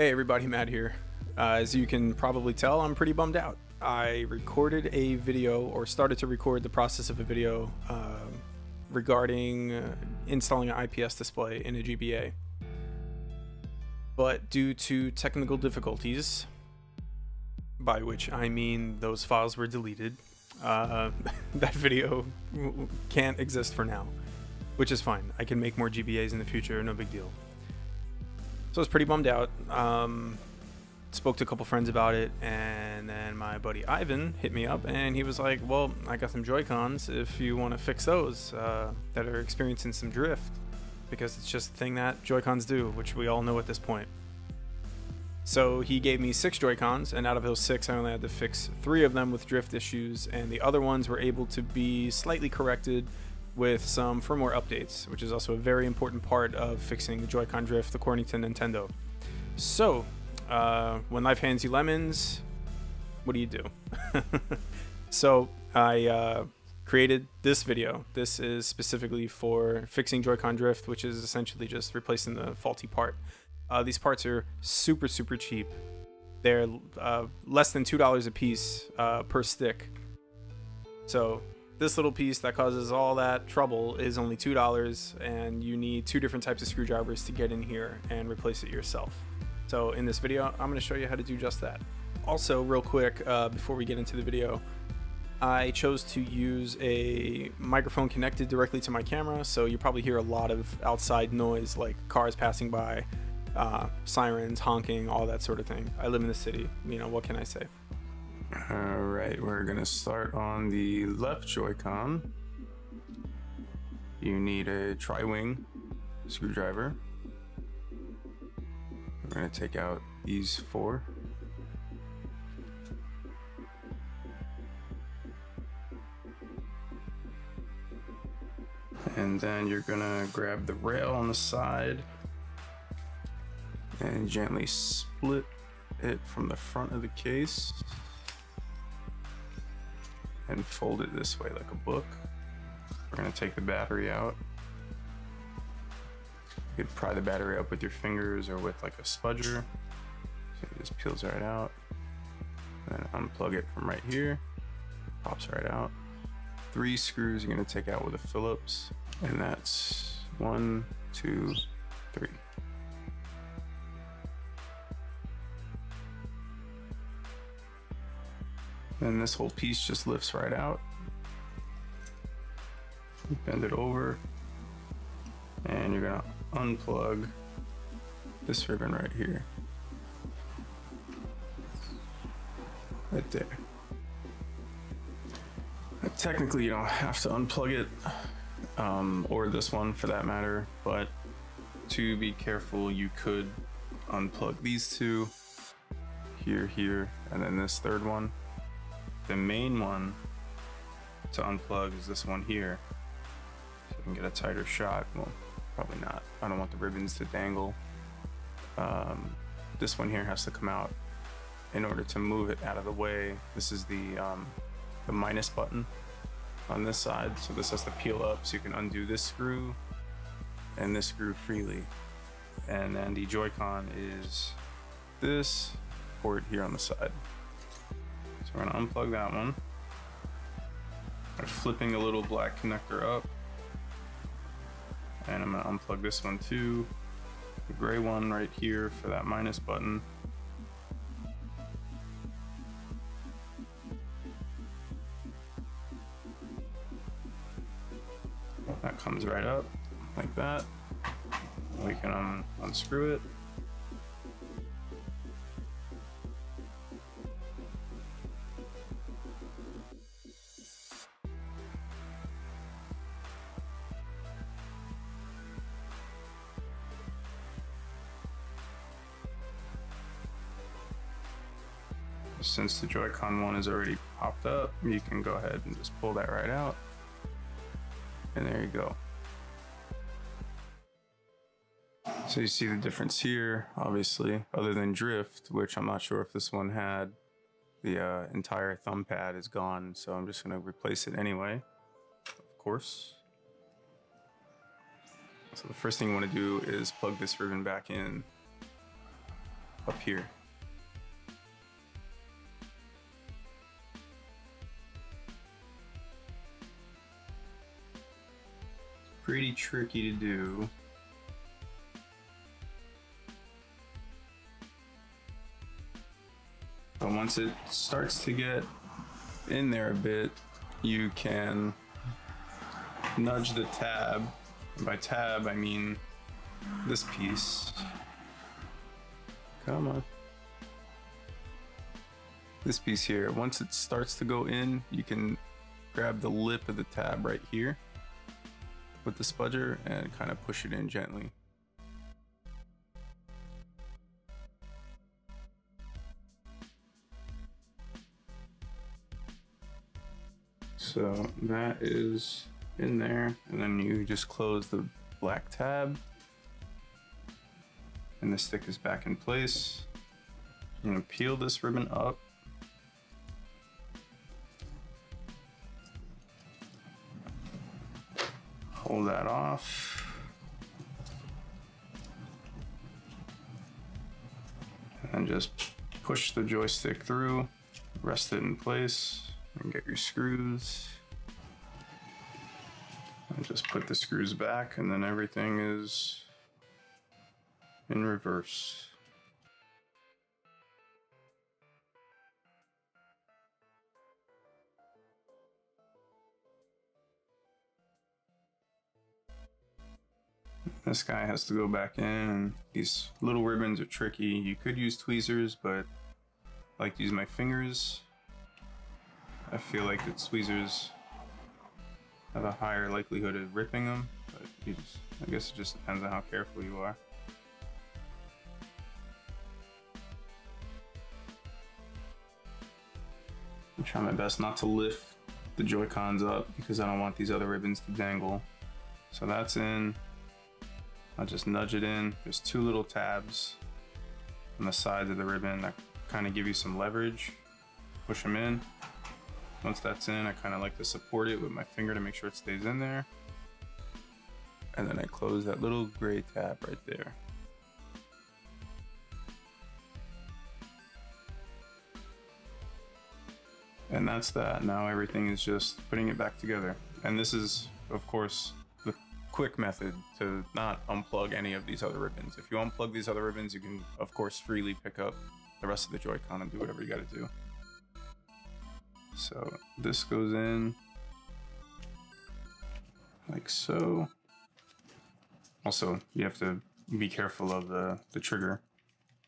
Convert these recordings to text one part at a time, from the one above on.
Hey everybody, Matt here. As you can probably tell, I'm pretty bummed out. I recorded a video, or started to record the process of a video regarding installing an IPS display in a GBA. But due to technical difficulties, by which I mean those files were deleted, that video can't exist for now, which is fine. I can make more GBAs in the future, no big deal. So I was pretty bummed out. Spoke to a couple friends about it, and then my buddy Ivan hit me up and he was like, well, I got some Joy-Cons if you want to fix those that are experiencing some drift, because it's just a thing that Joy-Cons do, which we all know at this point. So he gave me 6 Joy-Cons, and out of those 6 I only had to fix 3 of them with drift issues, and the other ones were able to be slightly corrected with some firmware updates, which is also a very important part of fixing the Joy-Con drift according to Nintendo. So when life hands you lemons, what do you do? So I created this video. This is specifically for fixing Joy-Con drift, which is essentially just replacing the faulty part. These parts are super cheap. They're less than $2 a piece per stick. So this little piece that causes all that trouble is only $2, and you need 2 different types of screwdrivers to get in here and replace it yourself. So in this video, I'm going to show you how to do just that. Also, real quick, before we get into the video, I chose to use a microphone connected directly to my camera, so you probably hear a lot of outside noise like cars passing by, sirens, honking, all that sort of thing. I live in the city, you know, what can I say? Alright, we're gonna start on the left Joy-Con. You need a tri-wing screwdriver. We're gonna take out these 4. And then you're gonna grab the rail on the side and gently split it from the front of the case and fold it this way like a book. We're going to take the battery out. You could pry the battery up with your fingers or with like a spudger. So it just peels right out. And then unplug it from right here. Pops right out. 3 screws you're going to take out with a Phillips. And that's 1, 2, 3. Then this whole piece just lifts right out. Bend it over, and you're gonna unplug this ribbon right here. Right there. Technically, you don't have to unplug it, or this one for that matter, but to be careful, you could unplug these 2, here, and then this 3rd one. The main one to unplug is this one here, so you can get a tighter shot. Well, probably not. I don't want the ribbons to dangle. This one here has to come out. In order to move it out of the way, this is the minus button on this side, so this has to peel up so you can undo this screw and this screw freely. And then the Joy-Con is this port here on the side. So we're gonna unplug that one. I'm flipping a little black connector up. And I'm gonna unplug this one too. The gray one right here for that minus button. That comes right up like that. We can unscrew it. Since the Joy-Con one is already popped up, you can go ahead and just pull that right out. And there you go. So you see the difference here, obviously, other than drift, which I'm not sure if this one had. The entire thumb pad is gone, so I'm just gonna replace it anyway, of course. So the first thing you want to do is plug this ribbon back in. up here. Pretty tricky to do. But once it starts to get in there a bit, you can nudge the tab. And by tab, I mean this piece. Come on. This piece here. Once it starts to go in, you can grab the lip of the tab right here with the spudger and kind of push it in gently. So that is in there, and then you just close the black tab and the stick is back in place. I'm gonna peel this ribbon up. Pull that off. And just push the joystick through, rest it in place, and get your screws. And just put the screws back, and then everything is in reverse. This guy has to go back in, and these little ribbons are tricky. You could use tweezers, but I like to use my fingers. I feel like the tweezers have a higher likelihood of ripping them, but I guess it just depends on how careful you are. I'm trying my best not to lift the Joy-Cons up because I don't want these other ribbons to dangle. So that's in. I'll just nudge it in. There's two little tabs on the sides of the ribbon that kind of give you some leverage. Push them in. Once that's in, I kind of like to support it with my finger to make sure it stays in there. And then I close that little gray tab right there. And that's that. Now everything is just putting it back together. And this is, of course, the quick method to not unplug any of these other ribbons. If you unplug these other ribbons, you can, of course, freely pick up the rest of the Joy-Con and do whatever you gotta do. So this goes in like so. Also, you have to be careful of the trigger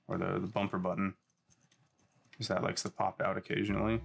or the bumper button, because that likes to pop out occasionally.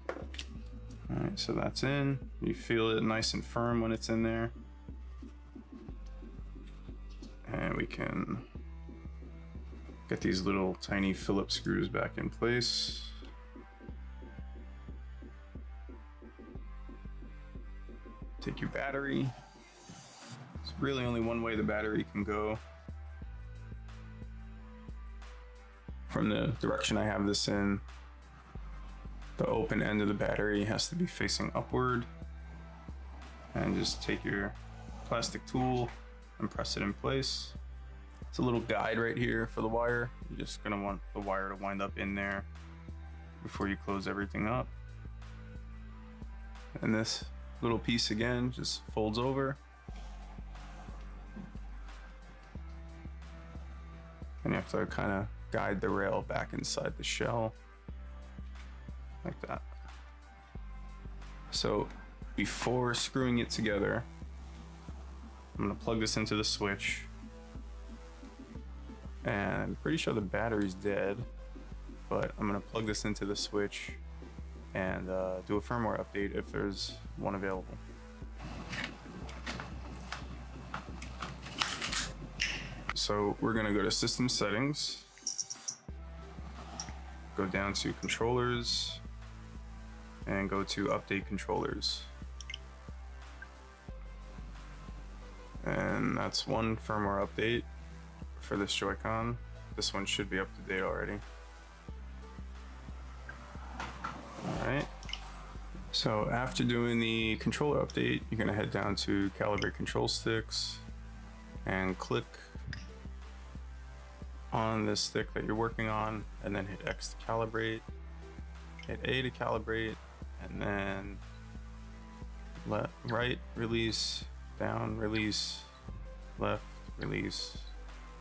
All right, so that's in. You feel it nice and firm when it's in there. And we can get these little tiny Phillips screws back in place. Take your battery. There's really only one way the battery can go. From the direction I have this in, the open end of the battery has to be facing upward. And just take your plastic tool and press it in place. It's a little guide right here for the wire. You're just gonna want the wire to wind up in there before you close everything up. And this little piece again just folds over. And you have to kind of guide the rail back inside the shell like that. So before screwing it together, I'm gonna plug this into the switch, and I'm pretty sure the battery's dead, but I'm gonna plug this into the switch and do a firmware update if there's one available. So we're gonna go to System Settings, go down to Controllers, and go to Update Controllers. And that's one firmware update for this Joy-Con. This one should be up to date already. Alright, so after doing the controller update, you're gonna head down to Calibrate Control Sticks and click on this stick that you're working on, and then hit X to calibrate, hit A to calibrate, and then right release, down release, left release,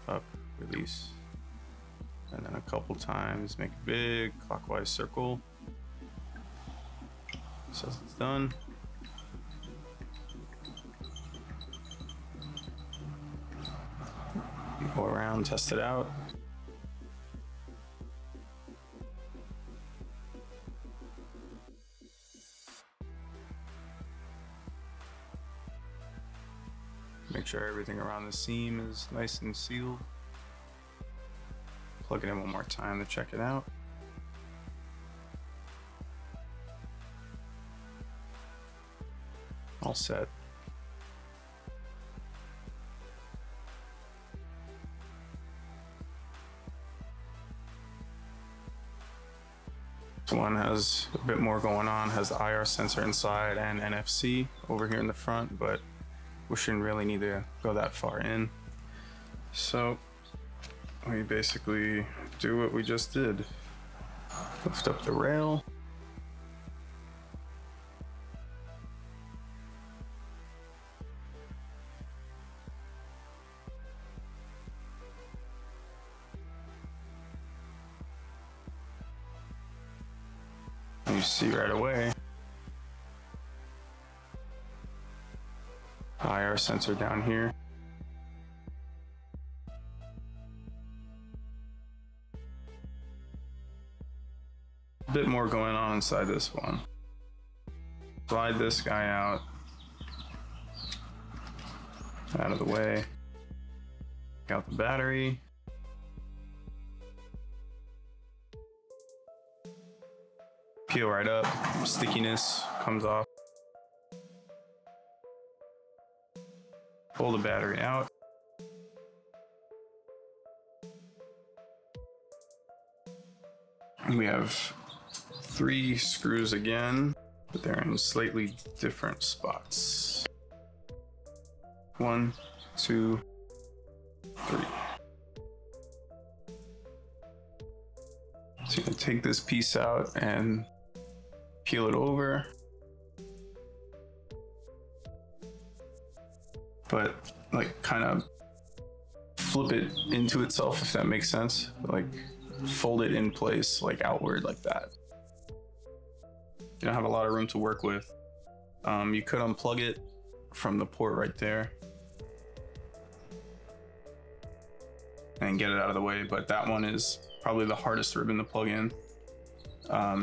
up release, and then a couple times make a big clockwise circle. Says it's done. Go around, test it out. Make sure everything around the seam is nice and sealed. Plug it in one more time to check it out. All set. This one has a bit more going on, has the IR sensor inside and NFC over here in the front, but we shouldn't really need to go that far in. So we basically do what we just did. Lift up the rail. And you see right away, IR sensor down here. A bit more going on inside this one. Slide this guy out of the way. Take out the battery. Peel right up, stickiness comes off. Pull the battery out. And we have 3 screws again, but they're in slightly different spots. 1, 2, 3. So you can take this piece out and peel it over. But like kind of flip it into itself, if that makes sense. Like fold it in place, like outward like that. You don't have a lot of room to work with. You could unplug it from the port right there and get it out of the way, but that one is probably the hardest ribbon to plug in.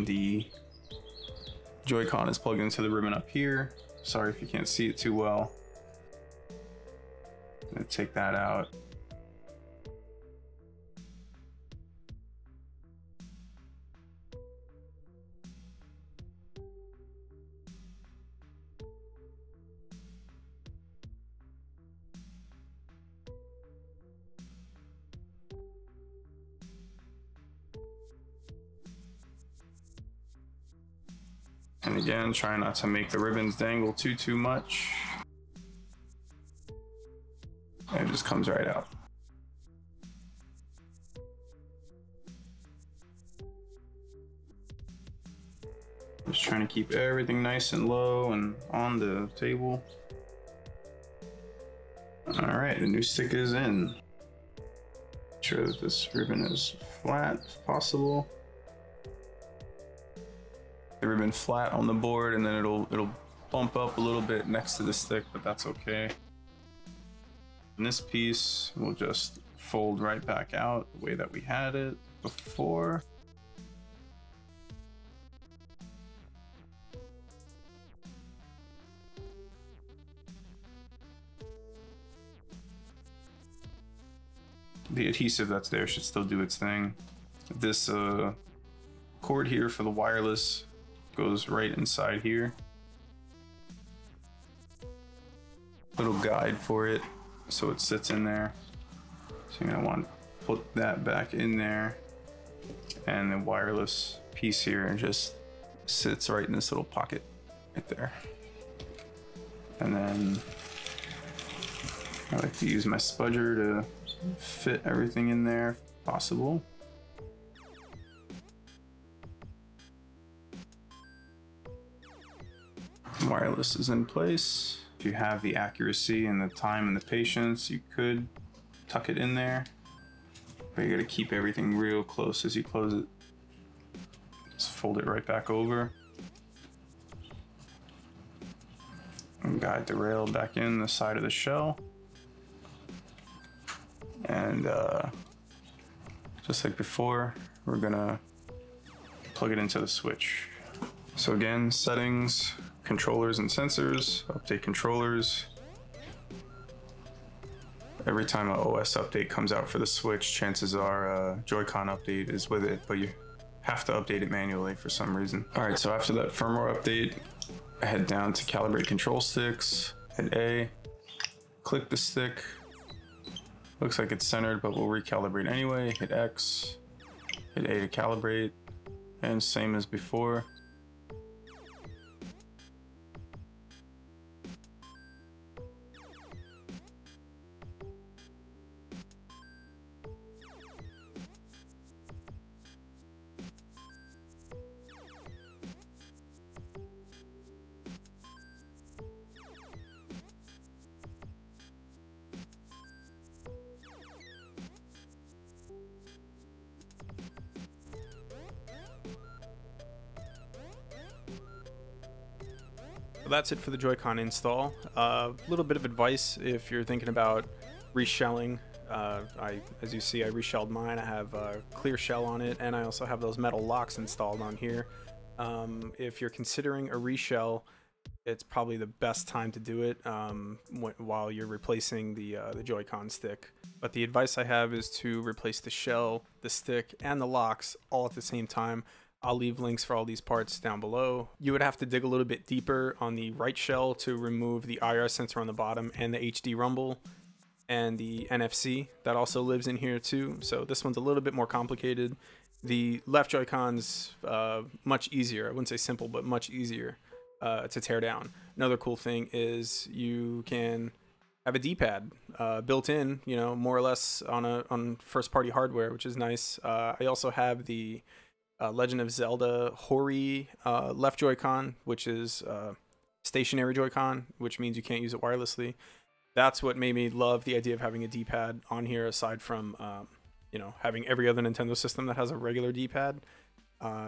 The Joy-Con is plugged into the ribbon up here. Sorry if you can't see it too well. I'm gonna take that out. And again, try not to make the ribbons dangle too much. And it just comes right out. Just trying to keep everything nice and low and on the table. All right, the new stick is in. Make sure that this ribbon is flat if possible. The ribbon flat on the board, and then it'll bump up a little bit next to the stick, but that's okay. And this piece will just fold right back out the way that we had it before. The adhesive that's there should still do its thing. This cord here for the wireless goes right inside here. Little guide for it so it sits in there. So you're gonna want to put that back in there, and the wireless piece here just sits right in this little pocket right there. And then I like to use my spudger to fit everything in there possible. Wireless is in place. If you have the accuracy and the time and the patience, you could tuck it in there, but you gotta keep everything real close as you close it. Just fold it right back over and guide the rail back in the side of the shell. And just like before, we're gonna plug it into the switch. So again, settings, controllers and sensors, update controllers. Every time an OS update comes out for the Switch, chances are a Joy-Con update is with it, but you have to update it manually for some reason. All right, so after that firmware update, I head down to calibrate control sticks, hit A, click the stick. Looks like it's centered, but we'll recalibrate anyway. Hit X, hit A to calibrate, and same as before. That's it for the Joy-Con install. A little bit of advice if you're thinking about reshelling. As you see, I reshelled mine. I have a clear shell on it, and I also have those metal locks installed on here. If you're considering a reshell, it's probably the best time to do it while you're replacing the Joy-Con stick. But the advice I have is to replace the shell, the stick, and the locks all at the same time. I'll leave links for all these parts down below. You would have to dig a little bit deeper on the right shell to remove the IR sensor on the bottom and the HD rumble and the NFC that also lives in here too. So this one's a little bit more complicated. The left Joy-Con's much easier. I wouldn't say simple, but much easier to tear down. Another cool thing is you can have a D-pad built in, you know, more or less on first-party hardware, which is nice. I also have the Legend of Zelda Hori left Joy-Con, which is stationary Joy-Con, which means you can't use it wirelessly. That's what made me love the idea of having a D-pad on here, aside from you know, having every other Nintendo system that has a regular D-pad.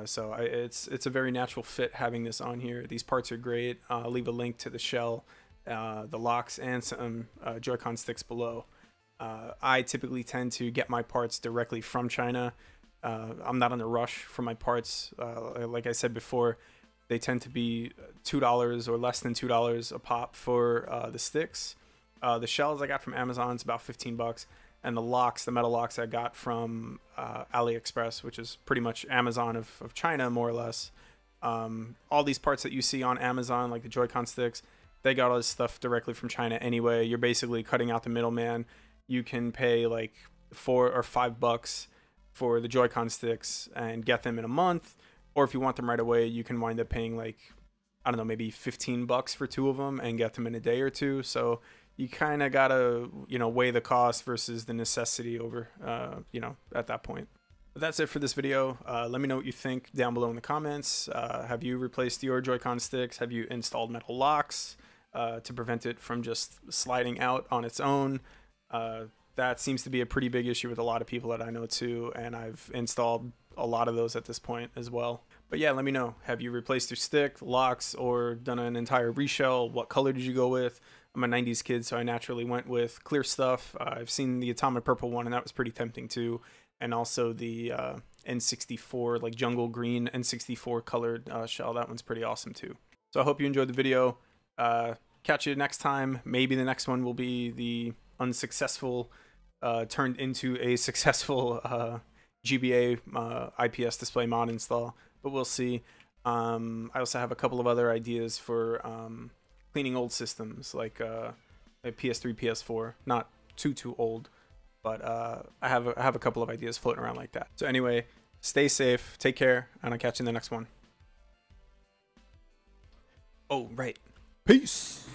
So it's a very natural fit having this on here. These parts are great. I'll leave a link to the shell, the locks, and some Joy-Con sticks below. I typically tend to get my parts directly from China. I'm not in a rush for my parts. Like I said before, they tend to be $2 or less than $2 a pop for the sticks. The shells I got from Amazon is about 15 bucks, and the locks, the metal locks, I got from AliExpress, which is pretty much Amazon of China, more or less. All these parts that you see on Amazon, like the Joy-Con sticks, they got all this stuff directly from China anyway. You're basically cutting out the middleman. You can pay like $4 or $5 for the Joy-Con sticks and get them in a month, or if you want them right away, you can wind up paying like, I don't know, maybe 15 bucks for 2 of them and get them in a day or 2. So you kind of gotta, you know, weigh the cost versus the necessity over, you know, at that point. But that's it for this video. Let me know what you think down below in the comments. Have you replaced your Joy-Con sticks? Have you installed metal locks to prevent it from just sliding out on its own? That seems to be a pretty big issue with a lot of people that I know too, and I've installed a lot of those at this point as well. But yeah, let me know. Have you replaced your stick, locks, or done an entire reshell? What color did you go with? I'm a 90s kid, so I naturally went with clear stuff. I've seen the Atomic Purple one, and that was pretty tempting too. And also the N64, like jungle green N64 colored shell. That one's pretty awesome too. So I hope you enjoyed the video. Catch you next time. Maybe the next one will be the unsuccessful turned into a successful GBA IPS display mod install, but we'll see. I also have a couple of other ideas for cleaning old systems, like a PS3, PS4, not too old, but I have a couple of ideas floating around like that. So anyway, stay safe, take care, and I'll catch you in the next one. Oh, right. Peace.